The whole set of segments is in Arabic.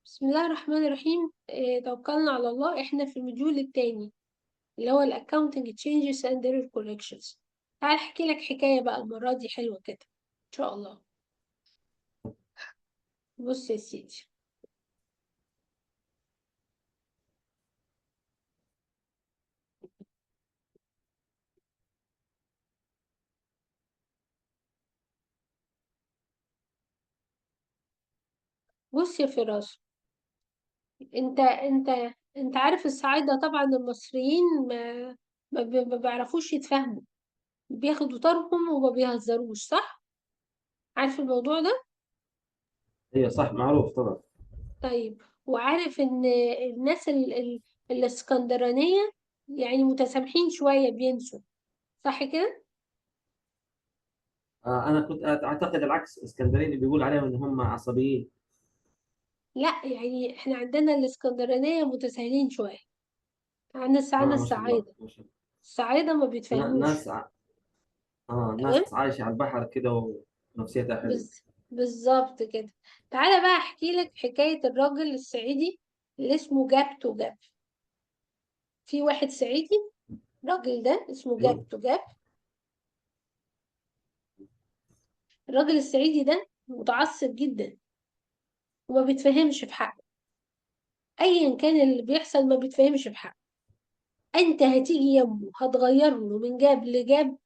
بسم الله الرحمن الرحيم. توكلنا على الله. احنا في المديول التاني اللي هو ال Accounting Changes and Error Corrections. تعال احكي لك حكاية بقى المرة دي حلوة كده ان شاء الله. بص يا سيدي، بص يا فراس. انت عارف الصعايدة طبعا المصريين ما بيعرفوش يتفاهموا، بياخدوا طارهم وما بيهزروش، صح؟ عارف الموضوع ده؟ ايوه صح، معروف طبعا. طيب، وعارف ان الناس الاسكندرانية يعني متسامحين شوية، بينسوا، صح كده؟ انا كنت اعتقد العكس، اسكندراني بيقول عليهم ان هم عصبيين. لا، يعني احنا عندنا الاسكندرانية متساهلين شوية عن ما شاء الله الصعايدة. ما شاء الصعايدة ما الله. بيتفهموش. تمام. ناس عايشه على البحر كده ونفسيتها حلوه. بالظبط كده. تعالى بقى احكي لك حكاية الراجل الصعيدي اللي اسمه جاب تو جاب. في واحد صعيدي، الراجل ده اسمه ايوه. جاب تو جاب. الراجل الصعيدي ده متعصب جدا وما بيتفهمش في حقه. ايا كان اللي بيحصل ما بيتفهمش في حقه. انت هتيجي يمه هتغير له من جاب لجاب،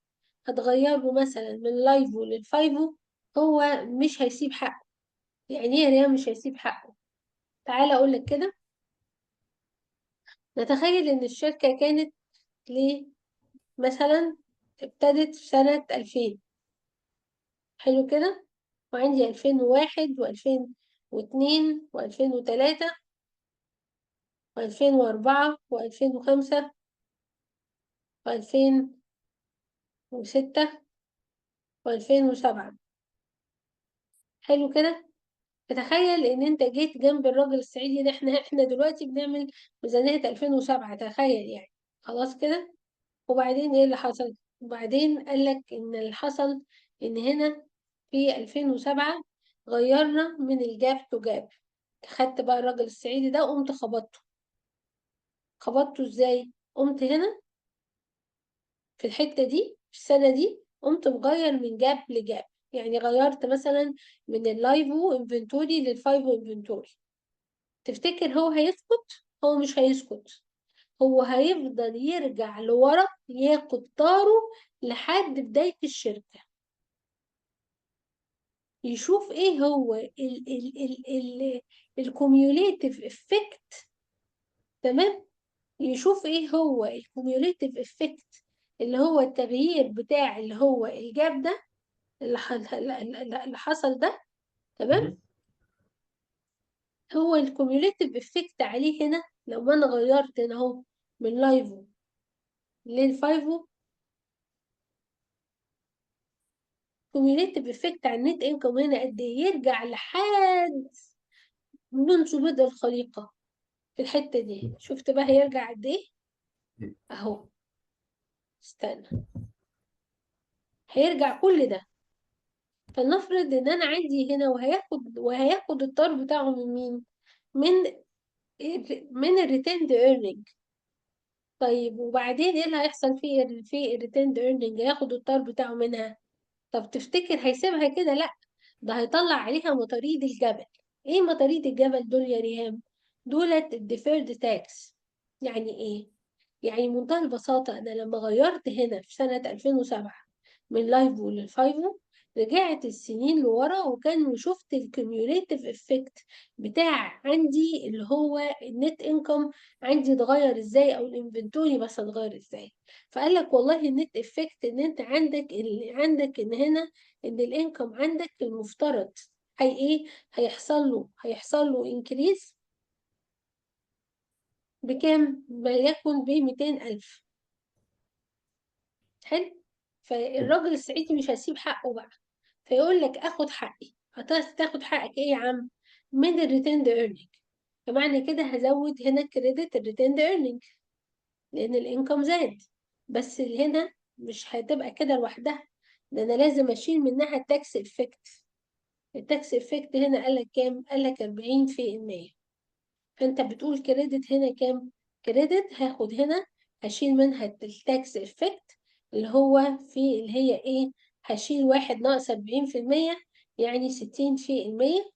هتغير له مثلا من لايفو للفايفو، هو مش هيسيب حقه. يعني ايه يا ريان مش هيسيب حقه؟ تعالى اقول لك كده. نتخيل ان الشركة كانت ليه مثلا ابتدت في سنة 2000. حلو كده. وعندي 2001 و2002 و2003 و2004 و2005 و2006 و2007. حلو كده. تخيل ان انت جيت جنب الراجل الصعيدي ده. احنا دلوقتي بنعمل ميزانية 2007، تخيل يعني. خلاص كده. وبعدين ايه اللي حصل؟ وبعدين قالك ان اللي حصل ان هنا في 2007 غيرنا من الجاب تو جاب. خدت بقى الراجل الصعيدي ده قمت خبطته. خبطته ازاي؟ قمت هنا في الحتة دي في السنة دي قمت مغير من جاب لجاب. يعني غيرت مثلا من اللايفو انفنتوري للفايفو انفنتوري. تفتكر هو هيسكت؟ هو مش هيسكت. هو هيفضل يرجع لورا ياخد طاره لحد بداية الشركة، يشوف ايه هو ال الكوميوليتيف افكت. تمام. يشوف ايه هو الكوميوليتيف افكت، اللي هو التغيير بتاع اللي هو الجاب ده، اللي حصل ده. تمام. مهم. هو الكوميوليتيف افكت عليه هنا لو انا غيرت هنا اهو من لايفو للفايفو. كوميوليتيف افكت على النت انكم هنا قد ايه؟ يرجع لحد منذ بدء الخليقة. في الحتة دي شفت بقى هيرجع قد ايه؟ اهو. استنى. هيرجع كل ده. فلنفرض ان انا عندي هنا وهياخد الطار بتاعه من مين؟ من الريتيند ايرنينج. طيب وبعدين ايه اللي هيحصل في الريتيند ايرنينج؟ هياخد الطار بتاعه منها. طب تفتكر هيسيبها كده؟ لا، ده هيطلع عليها مطاريد الجبل. ايه مطاريد الجبل دول يا ريهام؟ دولت الديفيرد تاكس. يعني ايه؟ يعني بمنتهى البساطة أنا لما غيرت هنا في سنة 2007 من لايفو للفايفو، رجعت السنين لورا وكان وشفت الكيوميوليتيف افكت بتاع عندي اللي هو النت انكم عندي اتغير ازاي، او الانفنتوري بس اتغير ازاي. فقال لك والله النت افكت ان انت عندك ان هنا ان الانكم عندك المفترض هي ايه؟ هيحصل له انكريز بكام؟ وليكن ب200,000. حلو. فالراجل الصعيدي مش هيسيب حقه بقى، فيقول لك اخد حقي. هتاخد حقك ايه يا عم؟ من الريتيند ايرنينج. فمعنى كده هزود هنا كريدت الريتيند ايرنينج لان الانكم زاد. بس هنا مش هتبقى كده لوحدها، ده انا لازم اشيل منها التاكس افكت. التاكس افكت هنا قال لك كام؟ قال لك 40%. فانت بتقول كريدت هنا كام؟ كريدت هاخد هنا هشيل منها التاكس افكت اللي هو في اللي هي ايه؟ هشيل 1 ناقص 40%، يعني 60%.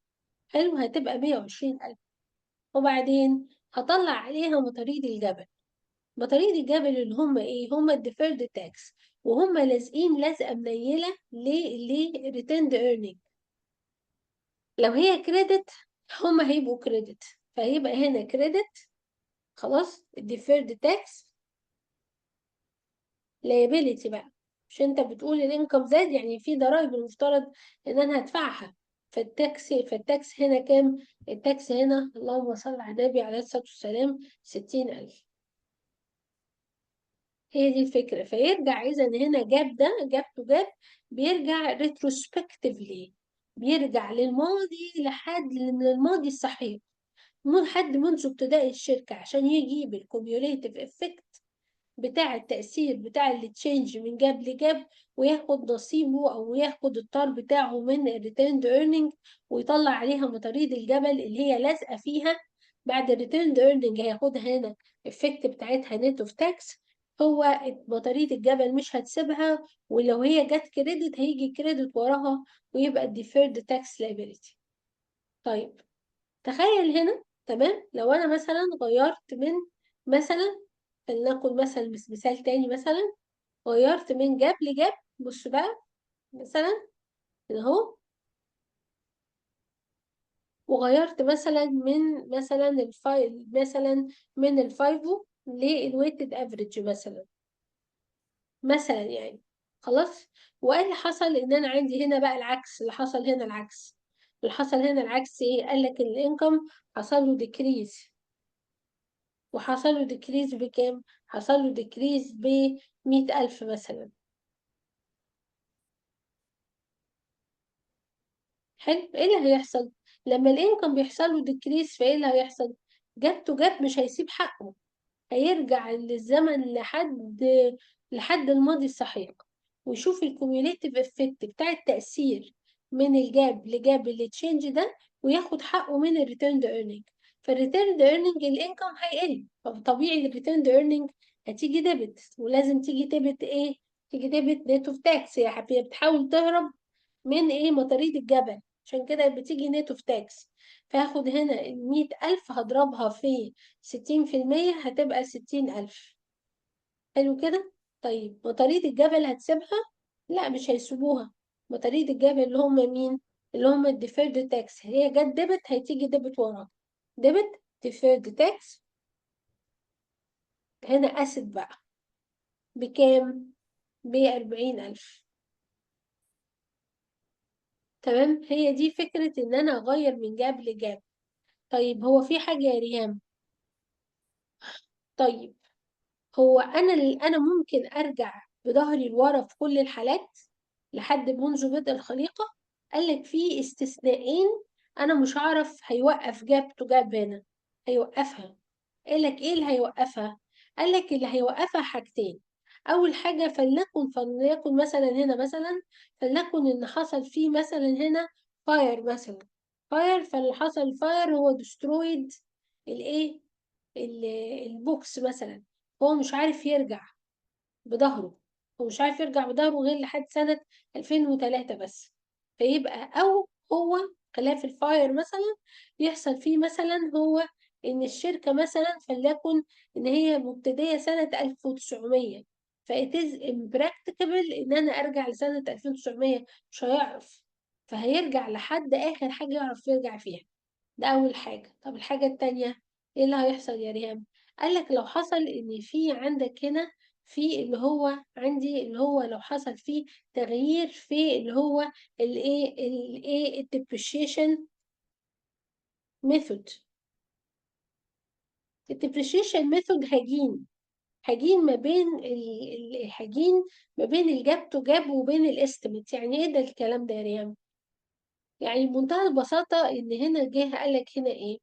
حلو، هتبقى 120,000. وبعدين هطلع عليها مطاريد الجبل. مطاريد الجبل اللي هم ايه؟ هم الديفيرد تاكس، وهم لازقين لازقه منيله لريتيند ايرنينج. لو هي كريدت هم هيبقوا كريدت، فهيبقى هنا كريدت. خلاص، الديفيرد تاكس liability بقى. مش انت بتقول الانكم زاد، يعني في ضرائب المفترض ان انا هدفعها. فالتاكس هنا كام؟ التاكس هنا اللهم صل على النبي عليه الصلاة والسلام 60,000. هي دي الفكرة. فيرجع إذا هنا جاب ده جاب تو جاب، بيرجع retrospectively، بيرجع للماضي لحد الماضي الصحيح، حد منذ ابتداء الشركة، عشان يجيب الكوميوليتيف افكت بتاع التأثير بتاع التشينج من جاب لجاب، وياخد نصيبه أو ياخد الطار بتاعه من الريتيرند ايرنينج، ويطلع عليها مطاريد الجبل اللي هي لازقة فيها. بعد الريتيرند ايرنينج هياخدها هنا الافكت بتاعتها نت اوف تاكس. هو مطاريد الجبل مش هتسيبها، ولو هي جت كريدت هيجي كريدت وراها، ويبقى الديفيرد تاكس liability. طيب تخيل هنا، تمام، لو انا مثلا غيرت من، مثلا فلنقل مثلا مثال تاني، مثلا غيرت من جاب لجاب. بص بقى، مثلا اهو، وغيرت مثلا من مثلا الفايل، مثلا من الفايفو للويتد افريج مثلا يعني. خلاص. وايه اللي حصل؟ ان انا عندي هنا بقى العكس. اللي حصل هنا العكس. اللي حصل هنا العكس ايه؟ قال لك الانكم حصل له ديكريز. وحصل له ديكريز بكام؟ حصل له ديكريز ب100,000 مثلا. حلو، ايه اللي هيحصل؟ لما الانكم بيحصل له ديكريز، فايه اللي هيحصل؟ جاب تو جاب مش هيسيب حقه، هيرجع للزمن لحد الماضي السحيق، ويشوف الكوميوليتيف افكت بتاع التأثير من الجاب لجاب اللي تشينج ده، وياخد حقه من الريتيرند ايرنينج. فالريتيرند ايرنينج الانكم هيقل، فطبيعي الريتيرند ايرنينج هتيجي ديبت، ولازم تيجي ديبت ايه؟ تيجي ديبت نت اوف تاكس. هي بتحاول تهرب من ايه؟ مطاريد الجبل، عشان كده بتيجي نت اوف تاكس. فهاخد هنا 100,000 هضربها في 60%، هتبقى 60,000. حلو كده. طيب مطاريد الجبل هتسيبها؟ لا، مش هيسيبوها. مطاريد الجبل اللي هم مين؟ اللي هم الديفيرد تاكس. هي جت ديبت، هتيجي ديبت وراها. ديبت ديفيرد تاكس، هنا أسد بقى. بكام؟ ب40,000. تمام. هي دي فكرة إن أنا أغير من جاب لجاب. طيب هو في حاجة يا ريهام؟ طيب هو انا ممكن ارجع بظهري لورا في كل الحالات لحد منذ بدء الخليقة؟ قال لك في استثنائين. انا مش هعرف هيوقف جاب تو جاب هنا، هيوقفها. قال لك ايه اللي هيوقفها؟ قال لك اللي هيوقفها حاجتين. اول حاجة، فليكن مثلا هنا، مثلا فليكن ان حصل فيه مثلا هنا فاير مثلا. فاير، فاللي حصل فاير هو دسترويد الايه؟ البوكس مثلا. هو مش عارف يرجع بظهره. هو مش عارف يرجع بظهره غير لحد سنة 2003 بس. فيبقى أو هو خلاف الفاير مثلا يحصل فيه مثلا هو إن الشركة مثلا فليكن إن هي مبتدية سنة 1900، فإت إز impracticable إن أنا أرجع لسنة 1900، مش هيعرف. فهيرجع لحد آخر حاجة يعرف يرجع فيها. ده أول حاجة. طب الحاجة التانية إيه اللي هيحصل يا ريهام؟ قالك لو حصل إن في عندك هنا، في اللي هو عندي اللي هو لو حصل فيه تغيير في اللي هو الايه الديبريشيشن ميثود. الديبريشيشن ميثود هجين ما بين هجين ما بين الجاب تو جاب وبين الاستيميت. يعني ايه ده الكلام ده يا ريهام؟ يعني بمنتهى البساطة ان هنا جه قالك هنا ايه؟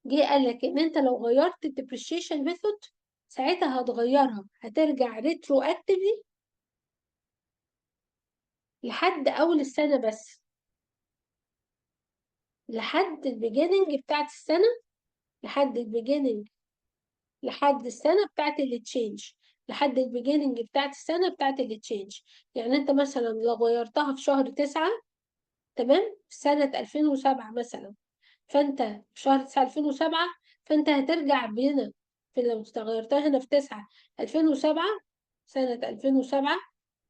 جه قالك ان انت لو غيرت الديبريشيشن ميثود، ساعتها هتغيرها، هترجع ريترو اكتفلي لحد اول السنة بس. لحد البيجيننج بتاعت السنة، لحد البيجيننج، لحد السنة بتاعت التشينج، لحد البيجيننج بتاعت السنة بتاعت التشينج. يعني انت مثلا لو غيرتها في شهر 9، تمام، في سنة 2007 مثلا، فانت في شهر 9 2007، فانت هترجع بهنا، في لو غيرتها هنا في 9 2007، سنة 2007،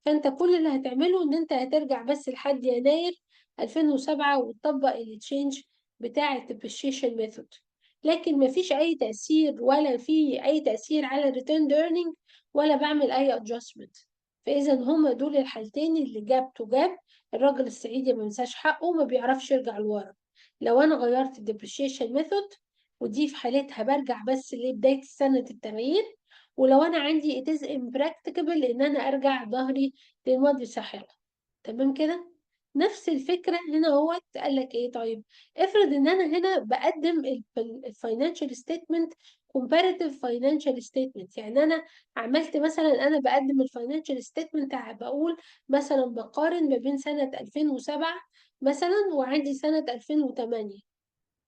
فانت كل اللي هتعمله ان انت هترجع بس لحد يناير 2007 وتطبق التشينج بتاع الديبريشيشن ميثود. لكن مفيش اي تأثير، ولا في اي تأثير على الريتيرن ايرنينج، ولا بعمل اي ادجستمنت. فاذا هما دول الحالتين اللي جاب تو جاب. الراجل الصعيدي ما بينساش حقه وما بيعرفش يرجع لورا. لو انا غيرت الديبريشيشن ميثود، ودي في حالتها برجع بس لبداية سنة التغيير. ولو انا عندي it is impracticable ان انا ارجع ظهري للماضي ساحرة. تمام كده. نفس الفكرة هنا. هو قال لك ايه؟ طيب افرض ان انا هنا بقدم الفاينانشال ستيتمنت comparative financial statement. يعني انا عملت مثلا، انا بقدم الفاينانشال ستيتمنت بقول مثلا بقارن ما بين سنة 2007 مثلا وعندي سنة 2008.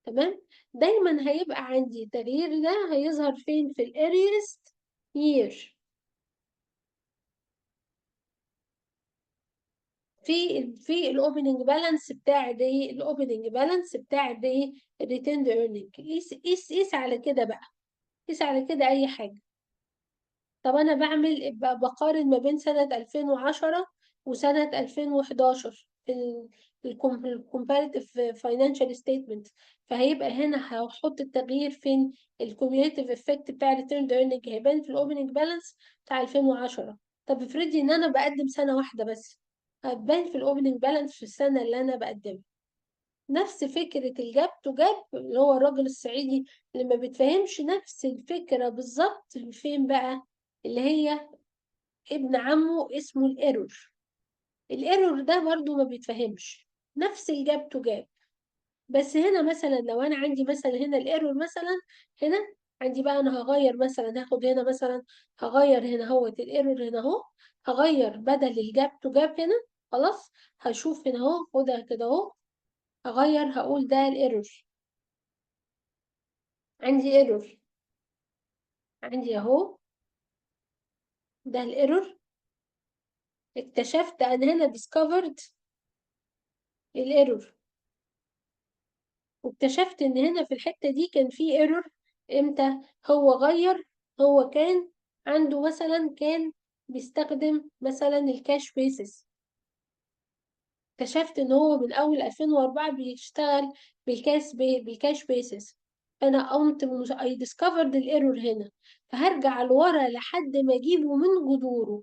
تمام. دايما هيبقى عندي التغيير ده هيظهر فين؟ في الاريست يير، في الاوبننج بالانس بتاع دي، الاوبننج بالانس بتاع دي الريتيند ايرنينج. قيس على كده بقى، قيس على كده اي حاجه. طب انا بعمل بقارن ما بين سنه 2010 وسنه 2011 في الكومباريتيف فاينانشال ستيتمنت. فهيبقى هنا هحط التغيير فين؟ الكوميوليتيف افكت بتاع الريتيرند ايرنينج هيبان في الاوبننج بالانس بتاع 2010. طب افرضي ان انا بقدم سنه واحده بس، هتبان في الاوبننج بالانس في السنه اللي انا بقدمها. نفس فكره الجاب تو جاب اللي هو الراجل الصعيدي اللي ما بيتفهمش، نفس الفكره بالظبط فين بقى؟ اللي هي ابن عمه اسمه الايرور. الايرور ده برضو ما بيتفهمش، نفس الجاب تو جاب. بس هنا مثلا لو انا عندي مثلا هنا الايرور مثلا، هنا عندي بقى انا هغير مثلا، هاخد هنا مثلا، هغير هنا اهوت الايرور هنا اهو، هغير بدل الجاب تو جاب هنا. خلاص. هشوف هنا اهو، خدها كده اهو، هغير هقول ده الايرور. عندي ايرور، عندي اهو، ده الايرور. اكتشفت انا هنا discovered الايرور، واكتشفت ان هنا في الحتة دي كان في ايرور. امتى؟ هو غير، هو كان عنده مثلا، كان بيستخدم مثلا الكاش بيسز. اكتشفت ان هو من اول 2004 بيشتغل بالكاش بيسز. فانا قمت اي ديسكفرد الايرور هنا، فهرجع لورا لحد ما اجيبه من جذوره،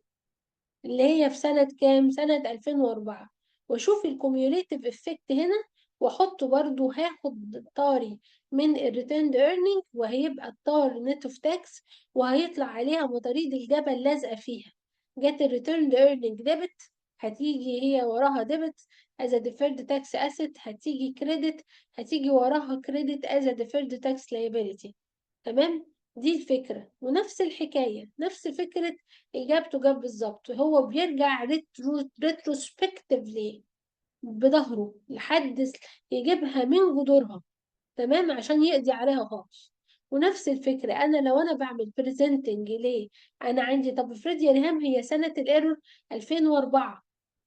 اللي هي في سنة كام؟ سنة 2004. واشوف الكوميوليتيف افكت هنا، واحطه برضو، هاخد طاري من الريتيرند ايرنينج، وهيبقى الطار نت اوف تاكس، وهيطلع عليها مطاريد الجبل لازقة فيها. جت الريتيرند ايرنينج ديبت، هتيجي هي وراها ديبت as a deferred tax asset، هتيجي كريدت، هتيجي وراها كريدت as a deferred tax liability. تمام. دي الفكرة. ونفس الحكاية، نفس فكرة إجابته جاب بالظبط. هو بيرجع ريتروسبكتيفلي بظهره لحد يجيبها من جذورها، تمام، عشان يقضي عليها خالص. ونفس الفكرة أنا لو أنا بعمل بريزنتنج ليه، أنا عندي، طب افرضي يا ريهام هي سنة الإيرور 2004،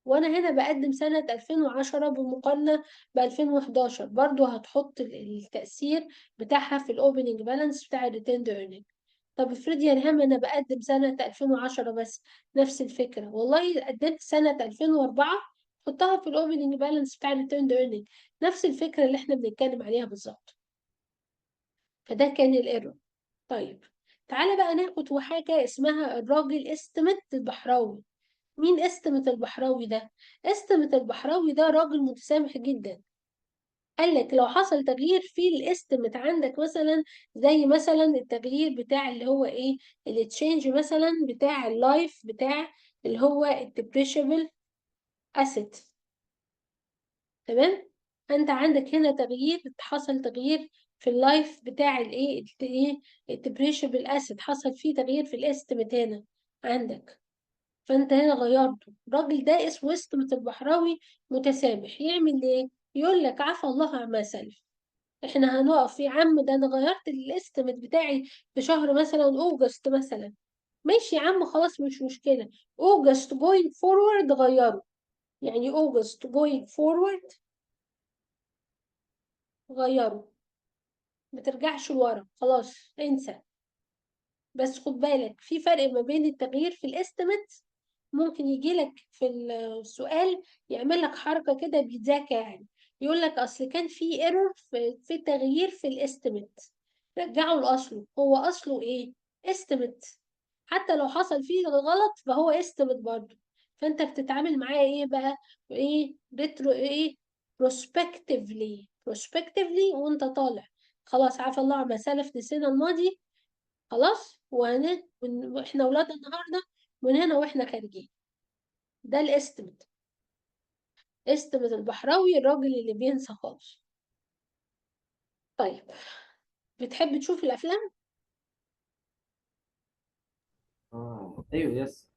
وأنا هنا بقدم سنة 2010 بمقارنة ب 2011، برضو هتحط التأثير بتاعها في الأوبننج بالانس بتاع الريتيند ايرنينج. طب افرضي يا ريهام أنا بقدم سنة 2010 بس، نفس الفكرة، والله قدمت سنة 2004، حطها في الأوبننج بالانس بتاع الريتيند ايرنينج. نفس الفكرة اللي احنا بنتكلم عليها بالظبط. فده كان الايرور. طيب تعالى بقى ناخد حاجة اسمها الراجل استمت البحراوي. مين استمت البحراوي ده؟ استمت البحراوي ده راجل متسامح جدا. قال لك لو حصل تغيير في الاستمت عندك مثلا، زي مثلا التغيير بتاع اللي هو ايه، التشينج مثلا بتاع اللايف بتاع اللي هو الديبريشبل اسيت. تمام. انت عندك هنا تغيير، حصل تغيير في اللايف بتاع الايه الديبريشبل اسيد، حصل فيه تغيير في الاستيميت هنا عندك. فانت هنا غيرته. الراجل ده اسمه استيميت البحراوي متسامح. يعمل ايه؟ يقول لك عفى الله عما سلف. احنا هنقف يا عم، ده انا غيرت الاستيميت بتاعي في شهر مثلا اوجست مثلا. ماشي يا عم خلاص مش مشكلة. اوجست جوينج فورورد غيره. يعني اوجست جوينج فورورد غيره، ما ترجعش لورا، خلاص انسى. بس خد بالك في فرق ما بين التغيير في الاستيميت، ممكن يجيلك في السؤال يعمل لك حركة كده بيتذاكى يعني، يقول لك اصل كان في ايرور في تغيير في الاستيميت، رجعه لاصله. هو اصله ايه؟ استيميت. حتى لو حصل فيه غلط فهو استيميت برضه. فانت بتتعامل معاه ايه بقى؟ ايه ريترو ايه؟ بروسبكتيفلي وانت طالع. خلاص عفى الله عما سلف، نسينا الماضي خلاص، واحنا ولاد النهارده من هنا واحنا خارجين. ده الاستمت. استمت البحراوي الراجل اللي بينسى خالص. طيب، بتحب تشوف الافلام؟ ايوه يس.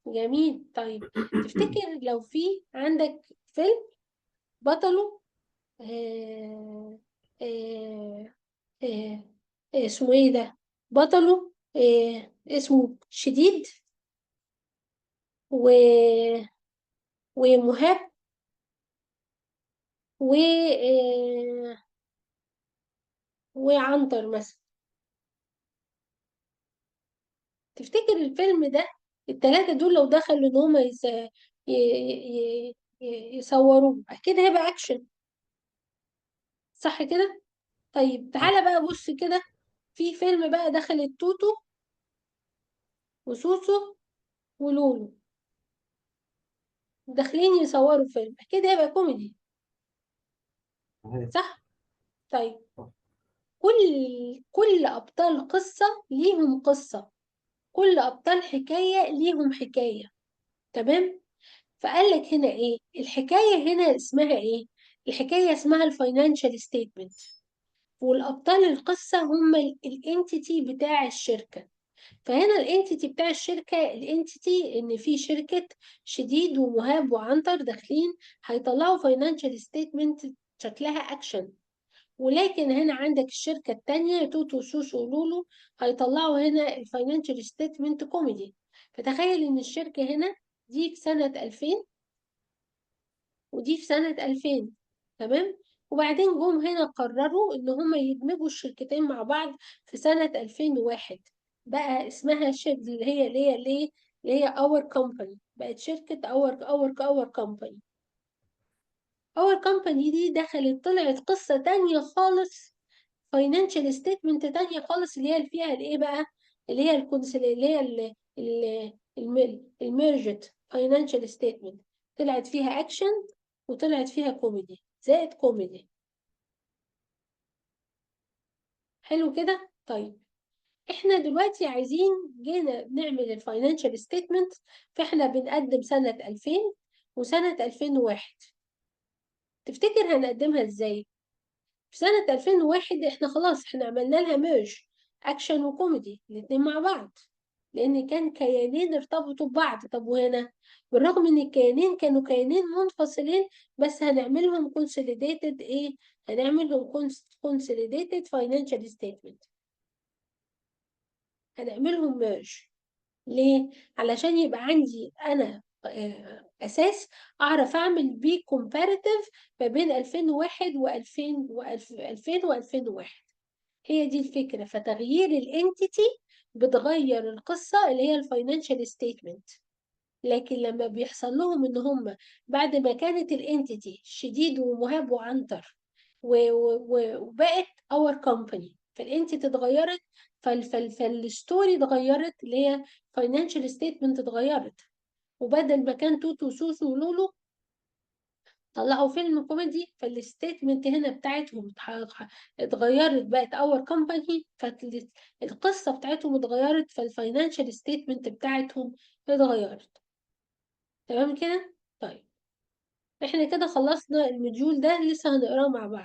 جميل. طيب، تفتكر لو في عندك فيلم بطله آه آه آه اسمه ايه ده؟ بطله اسمه شديد و ومهاب و وعنتر مثلا. تفتكر الفيلم ده التلاتة دول لو دخلوا ان هما يصوروه اكيد هيبقى اكشن، صح كده؟ طيب صح. تعالى بقى بص كده، في فيلم بقى دخل التوتو وسوسو ولولو داخلين يصوروا فيلم، اكيد هيبقى كوميدي، صحيح. صح؟ طيب، صح. كل ابطال قصة ليهم قصة، كل ابطال حكاية ليهم حكاية، تمام؟ فقال لك هنا ايه الحكاية؟ هنا اسمها ايه؟ الحكاية اسمها الفاينانشال ستيتمنت، والابطال القصة هم الانتيتي بتاع الشركة. فهنا الانتيتي بتاع الشركة، الانتيتي ان في شركة شديد ومهاب وعنتر داخلين هيطلعوا فاينانشال ستيتمنت شكلها اكشن. ولكن هنا عندك الشركة التانية توتو سوسو ولولو هيطلعوا هنا الفاينانشال ستيتمنت كوميدي. فتخيل ان الشركة هنا دي في سنة 2000 ودي في سنة 2000، تمام؟ وبعدين جم هنا قرروا إن هما يدمجوا الشركتين مع بعض في سنة 2001. بقى اسمها اللي هي Our Company، بقت شركة Our Company. Our Company دي دخلت طلعت قصة تانية خالص، فاينانشال ستيتمنت تانية خالص، اللي هي فيها الايه بقى؟ اللي هي الكونسل اللي هي الميرجت فاينانشال ستيتمنت، طلعت فيها اكشن وطلعت فيها كوميدي زائد كوميدي. حلو كده؟ طيب، احنا دلوقتي عايزين جينا بنعمل الفاينانشال ستيتمنت، فاحنا بنقدم سنة 2000 وسنة 2001. تفتكر هنقدمها ازاي؟ في سنة 2001 احنا خلاص احنا عملنا لها ميرج، اكشن وكوميدي الاتنين مع بعض، لان كان كيانين ارتبطوا ببعض. طب وهنا بالرغم ان الكيانين كانوا كيانين منفصلين، بس هنعملهم كونسوليديتد ايه؟ هنعملهم كونسوليديتد فاينانشال ستيتمنت، هنعملهم ميرج. ليه؟ علشان يبقى عندي انا اساس اعرف اعمل بيه كومباريتيف ما بين 2001 و2000 و2001. هي دي الفكرة. فتغيير الانتيتي بتغير القصة اللي هي الفاينانشال ستيتمنت. لكن لما بيحصل لهم ان هم بعد ما كانت الانتيتي شديد ومهاب وعنتر وبقت اور كومباني، فالانتيتي اتغيرت، فالستوري اتغيرت اللي هي فاينانشال ستيتمنت اتغيرت. وبدل ما كان توتو وسوسو ولولو طلعوا فيلم كوميدي، فالستيتمنت هنا بتاعتهم اتغيرت بقت اور كومباني، فالقصة بتاعتهم اتغيرت، فالفاينانشال ستيتمنت بتاعتهم اتغيرت. تمام كده؟ طيب، احنا كده خلصنا المديول ده، لسه هنقراه مع بعض.